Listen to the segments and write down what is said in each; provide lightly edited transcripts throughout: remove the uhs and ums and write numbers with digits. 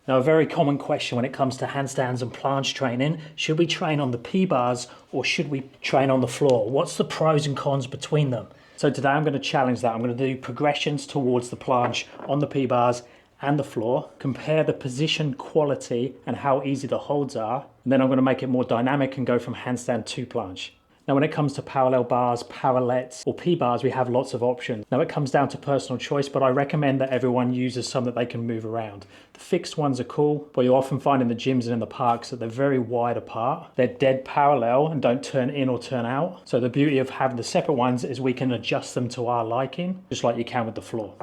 Now, a very common question when it comes to handstands and planche training, should we train on the P-bars or should we train on the floor? What's the pros and cons between them? So today I'm going to challenge that. I'm going to do progressions towards the planche on the P-bars and the floor, compare the position quality and how easy the holds are, and then I'm going to make it more dynamic and go from handstand to planche. Now, when it comes to parallel bars, parallettes, or P-bars, we have lots of options. Now, it comes down to personal choice, but I recommend that everyone uses some that they can move around. The fixed ones are cool, but you often find in the gyms and in the parks that they're very wide apart. They're dead parallel and don't turn in or turn out. So the beauty of having the separate ones is we can adjust them to our liking, just like you can with the floor.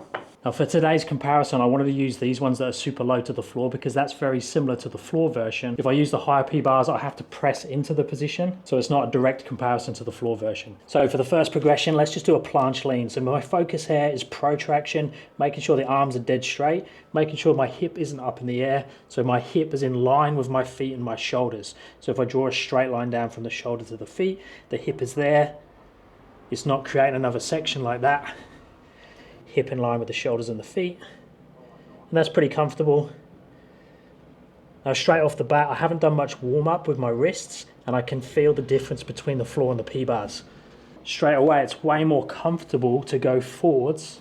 Now, for today's comparison, I wanted to use these ones that are super low to the floor because that's very similar to the floor version. If I use the higher P-bars, I have to press into the position, so it's not a direct comparison to the floor version. So for the first progression, let's just do a planche lean. So my focus here is protraction, making sure the arms are dead straight, making sure my hip isn't up in the air, so my hip is in line with my feet and my shoulders. So if I draw a straight line down from the shoulder to the feet, the hip is there. It's not creating another section like that. Hip in line with the shoulders and the feet, and that's pretty comfortable. Now, straight off the bat, I haven't done much warm-up with my wrists, and I can feel the difference between the floor and the P-bars. Straight away, it's way more comfortable to go forwards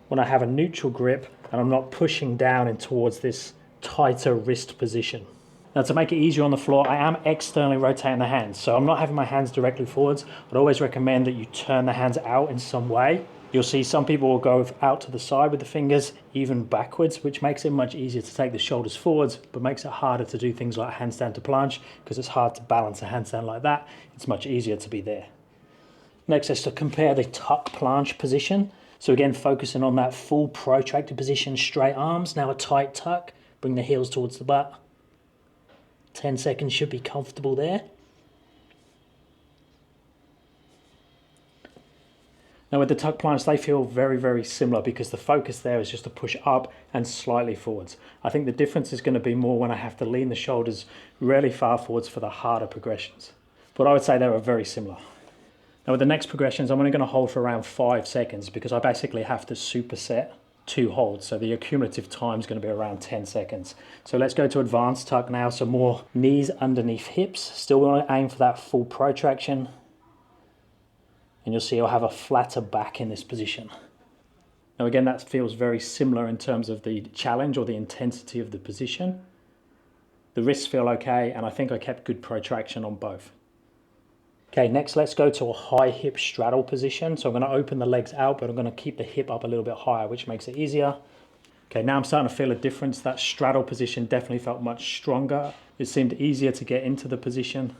when I have a neutral grip and I'm not pushing down in towards this tighter wrist position. Now, to make it easier on the floor, I am externally rotating the hands, so I'm not having my hands directly forwards. I'd always recommend that you turn the hands out in some way. You'll see some people will go out to the side with the fingers, even backwards, which makes it much easier to take the shoulders forwards, but makes it harder to do things like handstand to planche because it's hard to balance a handstand like that. It's much easier to be there. Next is to compare the tuck planche position. So again, focusing on that full protracted position, straight arms, now a tight tuck, bring the heels towards the butt. 10 seconds should be comfortable there. Now with the tuck planche, they feel very, very similar because the focus there is just to push up and slightly forwards. I think the difference is going to be more when I have to lean the shoulders really far forwards for the harder progressions. But I would say they were very similar. Now with the next progressions, I'm only going to hold for around 5 seconds because I basically have to superset 2 holds. So the accumulative time is going to be around 10 seconds. So let's go to advanced tuck now. So more knees underneath hips. Still want to aim for that full protraction. And you'll see I'll have a flatter back in this position. Now again, that feels very similar in terms of the challenge or the intensity of the position. The wrists feel okay, and I think I kept good protraction on both. Okay, next let's go to a high hip straddle position. So I'm going to open the legs out, but I'm going to keep the hip up a little bit higher, which makes it easier. Okay, now I'm starting to feel a difference. That straddle position definitely felt much stronger. It seemed easier to get into the position.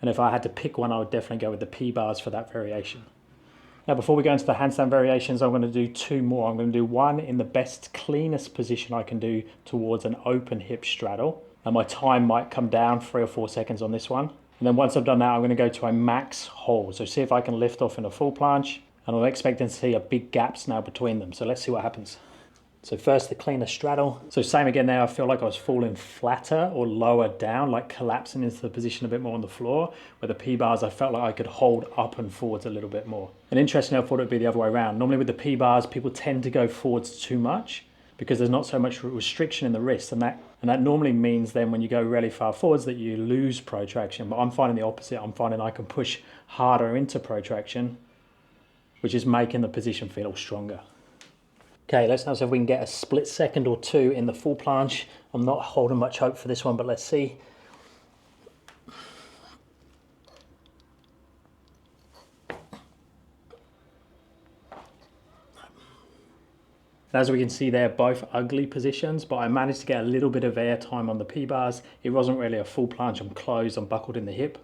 And if I had to pick one, I would definitely go with the P-bars for that variation. Now, before we go into the handstand variations, I'm going to do 2 more. I'm going to do one in the best, cleanest position I can do towards an open hip straddle. And my time might come down 3 or 4 seconds on this one. And then once I've done that, I'm going to go to a max hold. So see if I can lift off in a full planche. And I'm expecting to see a big gaps now between them. So let's see what happens. So first the cleaner straddle. So same again there, I feel like I was falling flatter or lower down, like collapsing into the position a bit more on the floor. Where the P-bars, I felt like I could hold up and forwards a little bit more. And interestingly, I thought it would be the other way around. Normally with the P-bars, people tend to go forwards too much because there's not so much restriction in the wrist. And that normally means then when you go really far forwards that you lose protraction. But I'm finding the opposite. I'm finding I can push harder into protraction, which is making the position feel stronger. Okay, let's now see if we can get a split second or 2 in the full planche. I'm not holding much hope for this one, but let's see. As we can see, they're both ugly positions, but I managed to get a little bit of air time on the P-bars. It wasn't really a full planche. I'm closed, I'm buckled in the hip.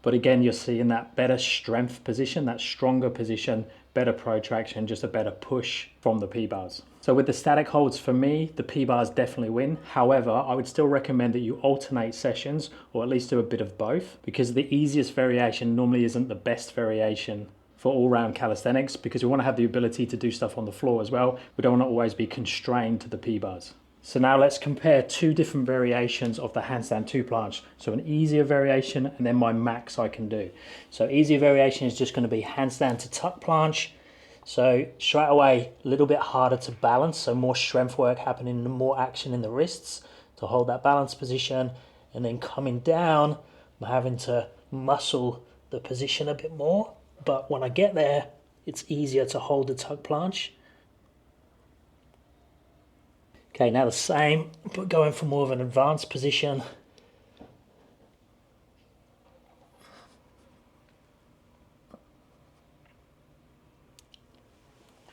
But again, you're seeing that better strength position, that stronger position, better protraction, just a better push from the P-bars. So with the static holds, for me, the P-bars definitely win. However, I would still recommend that you alternate sessions or at least do a bit of both because the easiest variation normally isn't the best variation for all-round calisthenics because we want to have the ability to do stuff on the floor as well. We don't want to always be constrained to the P-bars. So now let's compare 2 different variations of the handstand 2 planche. So an easier variation and then my max I can do. So easier variation is just going to be handstand to tuck planche. So straight away, a little bit harder to balance, so more strength work happening, more action in the wrists to hold that balance position. And then coming down, I'm having to muscle the position a bit more. But when I get there, it's easier to hold the tuck planche. Okay, now the same, but going for more of an advanced position.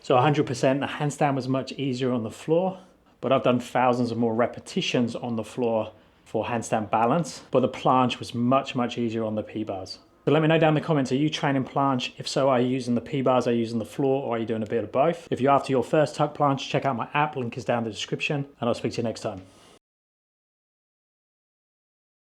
So 100%, the handstand was much easier on the floor, but I've done thousands of more repetitions on the floor for handstand balance, but the planche was much, much easier on the P-bars. So let me know down in the comments, are you training planche? If so, are you using the P-bars, are you using the floor, or are you doing a bit of both? If you're after your first tuck planche, check out my app, link is down in the description, and I'll speak to you next time.